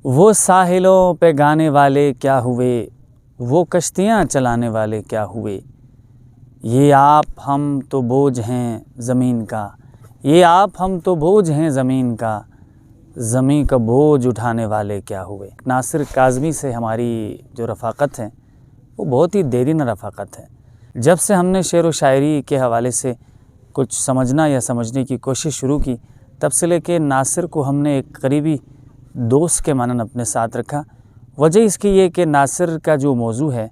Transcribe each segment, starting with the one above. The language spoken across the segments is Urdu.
وہ ساحلوں پہ گانے والے کیا ہوئے، وہ کشتیاں چلانے والے کیا ہوئے، یہ آپ ہم تو بوجھ ہیں زمین کا، یہ آپ ہم تو بوجھ ہیں زمین کا، زمین کا بوجھ اٹھانے والے کیا ہوئے۔ ناصر کاظمی سے ہماری جو رفاقت ہے وہ بہت ہی دیرینہ رفاقت ہے۔ جب سے ہم نے شعر و شاعری کے حوالے سے کچھ سمجھنا یا سمجھنے کی کوشش شروع کی، تب سے لے کے ناصر کو ہم نے ایک قریبی دوست کے مانند اپنے ساتھ رکھا۔ وجہ اس کی یہ کہ ناصر کا جو موضوع ہے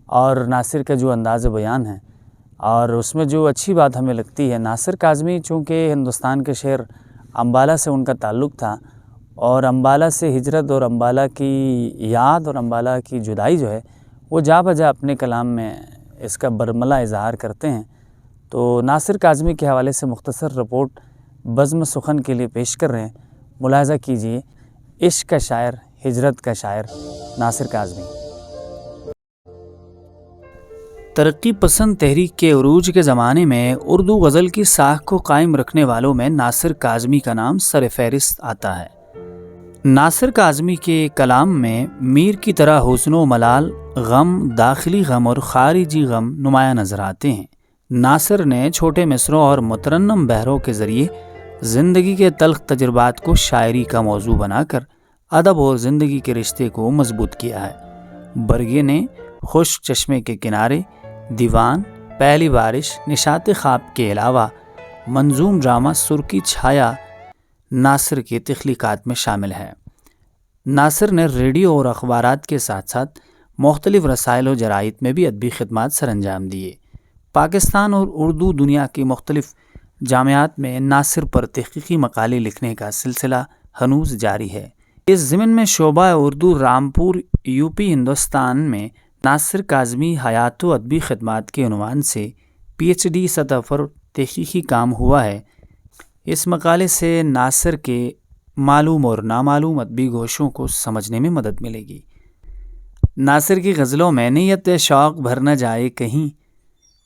اور ناصر کا جو انداز بیان ہے اور اس میں جو اچھی بات ہمیں لگتی ہے، ناصر کاظمی چونکہ ہندوستان کے شہر امبالہ سے ان کا تعلق تھا اور امبالہ سے ہجرت اور امبالہ کی یاد اور امبالہ کی جدائی جو ہے وہ جا بجا اپنے کلام میں اس کا برملا اظہار کرتے ہیں۔ تو ناصر کاظمی کے حوالے سے مختصر رپورٹ بزم سخن کے لیے پیش کر رہے ہیں، ملاحظہ کیجئے۔ عشق کا شاعر، ہجرت کا شاعر ناصر کاظمی۔ ترقی پسند تحریک کے عروج کے زمانے میں اردو غزل کی ساکھ کو قائم رکھنے والوں میں ناصر کاظمی کا نام سر فہرست آتا ہے۔ ناصر کاظمی کے کلام میں میر کی طرح حزن و ملال، غم، داخلی غم اور خارجی غم نمایاں نظر آتے ہیں۔ ناصر نے چھوٹے مصروں اور مترنم بحروں کے ذریعے زندگی کے تلخ تجربات کو شاعری کا موضوع بنا کر ادب اور زندگی کے رشتے کو مضبوط کیا ہے۔ برگے نے خوش چشمے کے کنارے، دیوان، پہلی بارش، نشاط خواب کے علاوہ منظوم ڈرامہ سرخی چھایا ناصر کے تخلیقات میں شامل ہے۔ ناصر نے ریڈیو اور اخبارات کے ساتھ ساتھ مختلف رسائل و جرائد میں بھی ادبی خدمات سر انجام دیے۔ پاکستان اور اردو دنیا کی مختلف جامعات میں ناصر پر تحقیقی مقالے لکھنے کا سلسلہ ہنوز جاری ہے۔ اس ضمن میں شعبہ اردو رامپور، یوپی، ہندوستان میں ناصر کاظمی حیات و ادبی خدمات کے عنوان سے PhD سطح پر تحقیقی کام ہوا ہے۔ اس مقالے سے ناصر کے معلوم اور نامعلوم ادبی گوشوں کو سمجھنے میں مدد ملے گی۔ ناصر کی غزلوں میں نیت شوق بھر نہ جائے کہیں،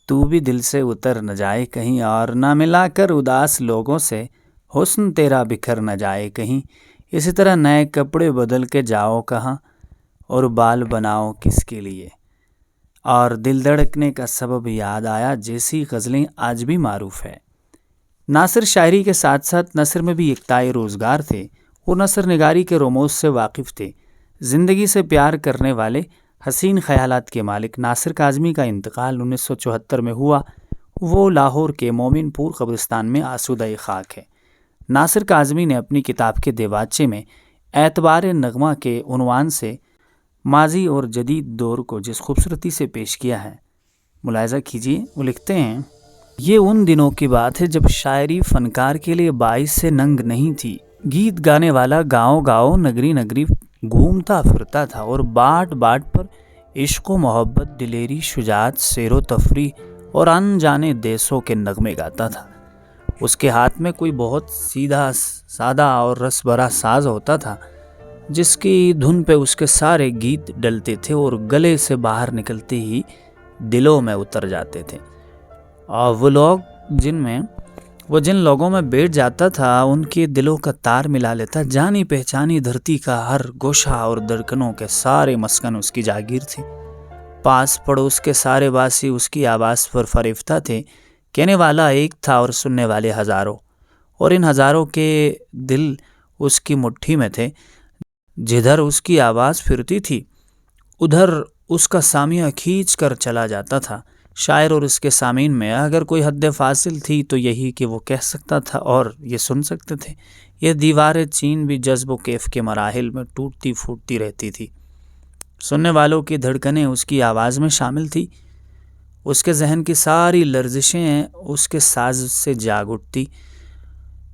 تو بھی دل سے اتر نہ جائے کہیں، اور نہ ملا کر اداس لوگوں سے حسن تیرا بکھر نہ جائے کہیں، اسی طرح نئے کپڑے بدل کے جاؤ کہاں، اور بال بناؤ کس کے لیے، اور دل دھڑکنے کا سبب یاد آیا جیسی غزلیں آج بھی معروف ہے۔ ناصر شاعری کے ساتھ ساتھ نثر میں بھی یکتائے روزگار تھے۔ وہ نثر نگاری کے رموز سے واقف تھے۔ زندگی سے پیار کرنے والے حسین خیالات کے مالک ناصر کاظمی کا انتقال 1974 میں ہوا۔ وہ لاہور کے مومن پور قبرستان میں آسودہ خاک ہے۔ ناصر کاظمی نے اپنی کتاب کے دیواچے میں اعتبار نغمہ کے عنوان سے ماضی اور جدید دور کو جس خوبصورتی سے پیش کیا ہے، ملاحظہ کیجیے۔ وہ لکھتے ہیں، یہ ان دنوں کی بات ہے جب شاعری فنکار کے لیے باعث سے ننگ نہیں تھی۔ گیت گانے والا گاؤں گاؤں، نگری نگری گھومتا پھرتا تھا اور باٹ باٹ پر عشق و محبت، دلیری، شجاعت، سیر و تفریح اور انجانے دیسوں کے نغمے گاتا تھا۔ اس کے ہاتھ میں کوئی بہت سیدھا سادہ اور رس بھرا ساز ہوتا تھا جس کی دھن پہ اس کے سارے گیت ڈلتے تھے اور گلے سے باہر نکلتے ہی دلوں میں اتر جاتے تھے، اور وہ جن لوگوں میں بیٹھ جاتا تھا ان کے دلوں کا تار ملا لیتا۔ جانی پہچانی دھرتی کا ہر گوشہ اور دھڑکنوں کے سارے مسکن اس کی جاگیر تھے۔ پاس پڑوس کے سارے واسی اس کی آواز پر فریفتہ تھے۔ کہنے والا ایک تھا اور سننے والے ہزاروں، اور ان ہزاروں کے دل اس کی مٹھی میں تھے۔ جدھر اس کی آواز پھرتی تھی ادھر اس کا سامیہ کھینچ کر چلا جاتا تھا۔ شاعر اور اس کے سامعین میں اگر کوئی حد فاصل تھی تو یہی کہ وہ کہہ سکتا تھا اور یہ سن سکتے تھے۔ یہ دیوار چین بھی جذب و کیف کے مراحل میں ٹوٹتی پھوٹتی رہتی تھی۔ سننے والوں کی دھڑکنیں اس کی آواز میں شامل تھی۔ اس کے ذہن کی ساری لرزشیں اس کے ساز سے جاگ اٹھتی۔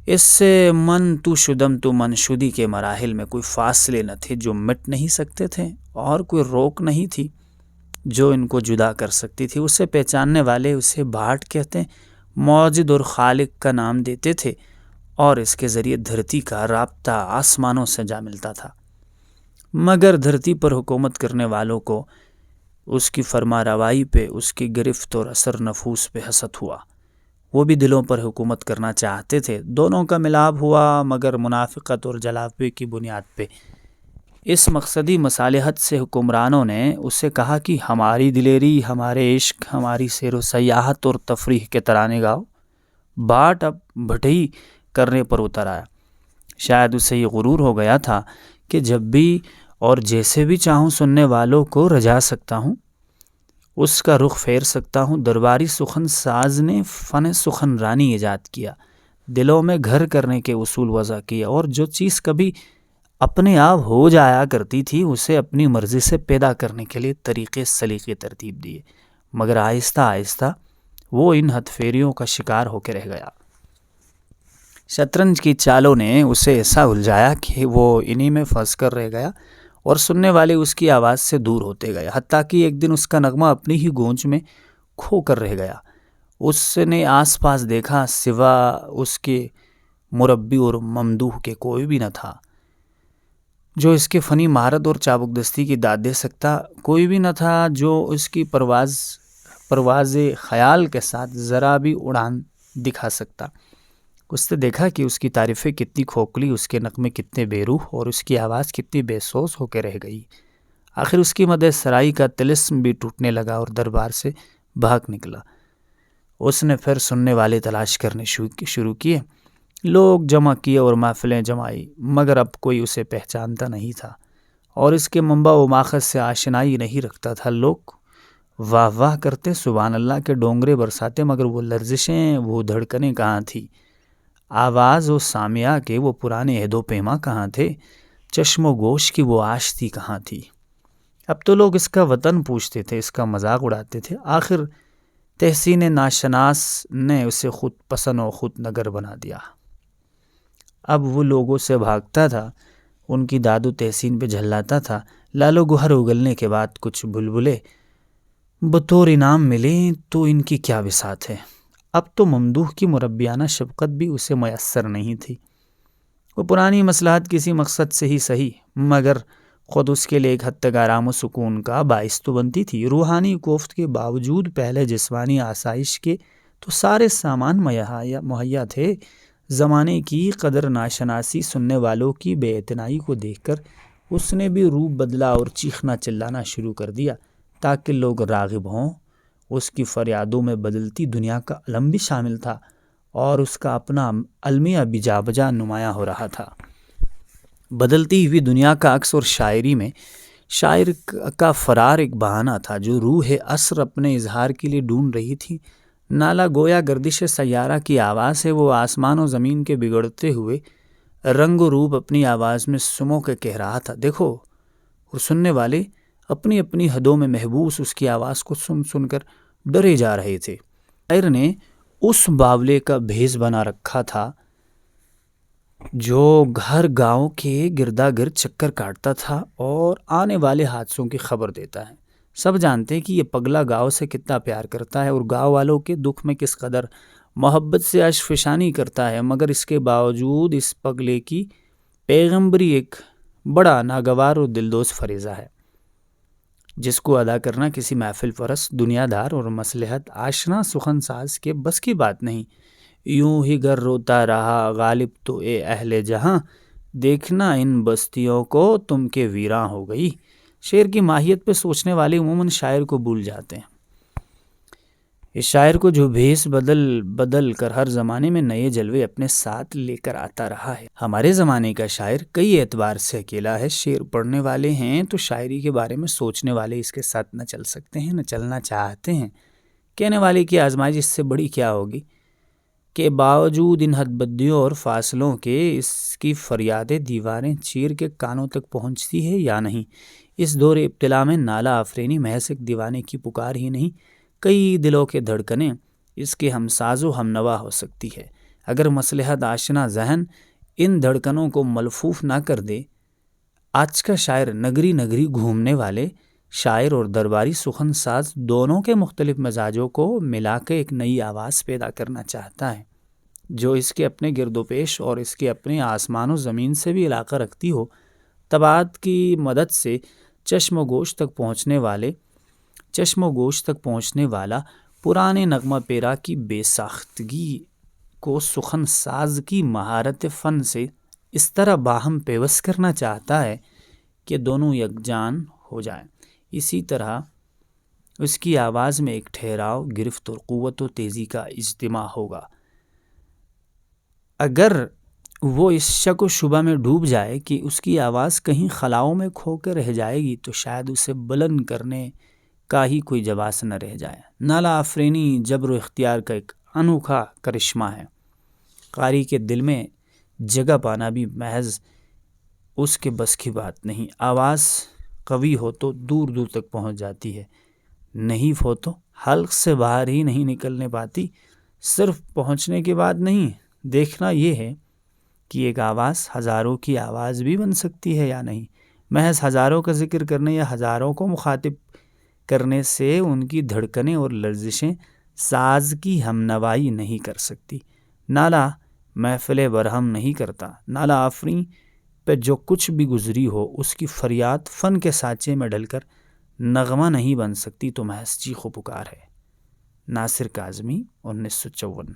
اس سے من تو شدم تو من شدی کے مراحل میں کوئی فاصلے نہ تھے جو مٹ نہیں سکتے تھے، اور کوئی روک نہیں تھی جو ان کو جدا کر سکتی تھی۔ اسے پہچاننے والے اسے بھاٹ کہتے، موجد اور خالق کا نام دیتے تھے، اور اس کے ذریعے دھرتی کا رابطہ آسمانوں سے جا ملتا تھا۔ مگر دھرتی پر حکومت کرنے والوں کو اس کی فرما روائی پہ، اس کی گرفت اور اثر نفوس پہ حسد ہوا۔ وہ بھی دلوں پر حکومت کرنا چاہتے تھے۔ دونوں کا ملاپ ہوا، مگر منافقت اور جلافے کی بنیاد پہ۔ اس مقصدی مصالحت سے حکمرانوں نے اسے کہا کہ ہماری دلیری، ہمارے عشق، ہماری سیر و سیاحت اور تفریح کے ترانے گاؤ۔ باٹ اب بھٹئی کرنے پر اتر آیا۔ شاید اسے یہ غرور ہو گیا تھا کہ جب بھی اور جیسے بھی چاہوں سننے والوں کو رجا سکتا ہوں، اس کا رخ پھیر سکتا ہوں۔ درباری سخن ساز نے فن سخن رانی ایجاد کیا، دلوں میں گھر کرنے کے اصول وضع کیا، اور جو چیز کبھی اپنے آپ ہو جایا کرتی تھی اسے اپنی مرضی سے پیدا کرنے کے لیے طریقے سلیقے ترتیب دیے۔ مگر آہستہ آہستہ وہ ان ہتھ پھیریوں کا شکار ہو کے رہ گیا۔ شطرنج کی چالوں نے اسے ایسا الجھایا کہ وہ انہی میں پھنس کر رہ گیا، اور سننے والے اس کی آواز سے دور ہوتے گئے، حتیٰ کہ ایک دن اس کا نغمہ اپنی ہی گونج میں کھو کر رہ گیا۔ اس نے آس پاس دیکھا، سوا اس کے مربی اور ممدوح کے کوئی بھی نہ تھا جو اس کے فنی مہارت اور چابک دستی کی داد دے سکتا، کوئی بھی نہ تھا جو اس کی پرواز خیال کے ساتھ ذرا بھی اڑان دکھا سکتا۔ اس نے دیکھا کہ اس کی تعریفیں کتنی کھوکھلی، اس کے نغمے کتنے بے روح، اور اس کی آواز کتنی بے سوز ہو کے رہ گئی۔ آخر اس کی مدح سرائی کا طلسم بھی ٹوٹنے لگا اور دربار سے بھاگ نکلا۔ اس نے پھر سننے والے تلاش کرنے شروع کیے، لوگ جمع کیے اور محفلیں جمائی، مگر اب کوئی اسے پہچانتا نہیں تھا اور اس کے منبع و ماخذ سے آشنائی نہیں رکھتا تھا۔ لوگ واہ واہ کرتے، سبحان اللہ کے ڈونگرے برساتے، مگر وہ لرزشیں، وہ دھڑکنیں کہاں تھی؟ آواز و سامعہ کے وہ پرانے عہد و پیما کہاں تھے؟ چشم و گوش کی وہ آشتی کہاں تھی؟ اب تو لوگ اس کا وطن پوچھتے تھے، اس کا مذاق اڑاتے تھے۔ آخر تحسین ناشناس نے اسے خود پسند و خود نگر بنا دیا۔ اب وہ لوگوں سے بھاگتا تھا، ان کی داد و تحسین پہ جھلاتا تھا۔ لال و گوہر اگلنے کے بعد کچھ بلبلے بطور انعام ملیں تو ان کی کیا بساط ہے۔ اب تو ممدوح کی مربیانہ شفقت بھی اسے میسر نہیں تھی۔ وہ پرانی مصلحت کسی مقصد سے ہی صحیح، مگر خود اس کے لیے ایک حد تک آرام و سکون کا باعث تو بنتی تھی۔ روحانی کوفت کے باوجود پہلے جسمانی آسائش کے تو سارے سامان مہیا تھے۔ زمانے کی قدر ناشناسی، سننے والوں کی بے اعتنائی کو دیکھ کر اس نے بھی روپ بدلا اور چیخنا چلانا شروع کر دیا تاکہ لوگ راغب ہوں۔ اس کی فریادوں میں بدلتی دنیا کا علم بھی شامل تھا، اور اس کا اپنا المیہ بھی جا بجا نمایاں ہو رہا تھا۔ بدلتی ہوئی دنیا کا عکس اور شاعری میں شاعر کا فرار ایک بہانہ تھا جو روح عصر اپنے اظہار کے لیے ڈھونڈ رہی تھی۔ نالا گویا گردش سیارہ کی آواز ہے، وہ آسمان و زمین کے بگڑتے ہوئے رنگ و روپ اپنی آواز میں سمو کے کہہ رہا تھا، دیکھو۔ اور سننے والے اپنی اپنی حدوں میں محبوس اس کی آواز کو سن سن کر ڈرے جا رہے تھے۔ شاعر نے اس باولے کا بھیس بنا رکھا تھا جو گھر گاؤں کے گردا گرد چکر کاٹتا تھا اور آنے والے حادثوں کی خبر دیتا ہے۔ سب جانتے ہیں کہ یہ پگلا گاؤں سے کتنا پیار کرتا ہے اور گاؤں والوں کے دکھ میں کس قدر محبت سے اشک فشانی کرتا ہے، مگر اس کے باوجود اس پگلے کی پیغمبری ایک بڑا ناگوار اور دلدوز فریضہ ہے جس کو ادا کرنا کسی محفل پرست، دنیا دار اور مصلحت آشنا سخن ساز کے بس کی بات نہیں۔ یوں ہی گر روتا رہا غالب تو اے اہل جہاں، دیکھنا ان بستیوں کو تم کے ویراں ہو گئی۔ شعر کی ماہیت پہ سوچنے والے عموماً شاعر کو بھول جاتے ہیں۔ اس شاعر کو جو بھیس بدل کر ہر زمانے میں نئے جلوے اپنے ساتھ لے کر آتا رہا ہے۔ ہمارے زمانے کا شاعر کئی اعتبار سے اکیلا ہے۔ شعر پڑھنے والے ہیں تو شاعری کے بارے میں سوچنے والے اس کے ساتھ نہ چل سکتے ہیں، نہ چلنا چاہتے ہیں۔ کہنے والے کی آزمائش اس سے بڑی کیا ہوگی کہ باوجود ان حد بدیوں اور فاصلوں کے اس کی فریاد دیواریں چیر کے کانوں تک پہنچتی ہے یا نہیں۔ اس دور ابتلا میں نالا آفرینی محض ایک دیوانے کی پکار ہی نہیں، کئی دلوں کے دھڑکنیں اس کے ہمساز و ہم نوا ہو سکتی ہے۔ اگر مصلحت آشنا ذہن ان دھڑکنوں کو ملفوف نہ کر دے۔ آج کا شاعر نگری نگری گھومنے والے شاعر اور درباری سخن ساز دونوں کے مختلف مزاجوں کو ملا کے ایک نئی آواز پیدا کرنا چاہتا ہے جو اس کے اپنے گرد و پیش اور اس کے اپنے آسمان و زمین سے بھی علاقہ رکھتی ہو۔ طباعت کی مدد سے چشم و گوش تک پہنچنے والا پرانے نغمہ پیرا کی بے ساختگی کو سخن ساز کی مہارت فن سے اس طرح باہم پیوست کرنا چاہتا ہے کہ دونوں یکجان ہو جائیں۔ اسی طرح اس کی آواز میں ایک ٹھہراؤ، گرفت اور قوت و تیزی کا اجتماع ہوگا۔ اگر وہ اس شک و شبہ میں ڈوب جائے کہ اس کی آواز کہیں خلاؤں میں کھو کے رہ جائے گی تو شاید اسے بلند کرنے کا ہی کوئی جواز نہ رہ جائے۔ نالا آفرینی جبر و اختیار کا ایک انوکھا کرشمہ ہے۔ قاری کے دل میں جگہ پانا بھی محض اس کے بس کی بات نہیں۔ آواز قوی ہو تو دور دور تک پہنچ جاتی ہے، نحیف ہو تو حلق سے باہر ہی نہیں نکلنے پاتی۔ صرف پہنچنے کی بات نہیں، دیکھنا یہ ہے کہ ایک آواز ہزاروں کی آواز بھی بن سکتی ہے یا نہیں۔ محض ہزاروں کا ذکر کرنے یا ہزاروں کو مخاطب کرنے سے ان کی دھڑکنیں اور لرزشیں ساز کی ہمنوائی نہیں کر سکتی۔ نالا محفل برہم نہیں کرتا۔ نالا آفریں پہ جو کچھ بھی گزری ہو اس کی فریاد فن کے سانچے میں ڈل کر نغمہ نہیں بن سکتی تو محض چیخ و پکار ہے۔ ناصر کاظمی، 1954۔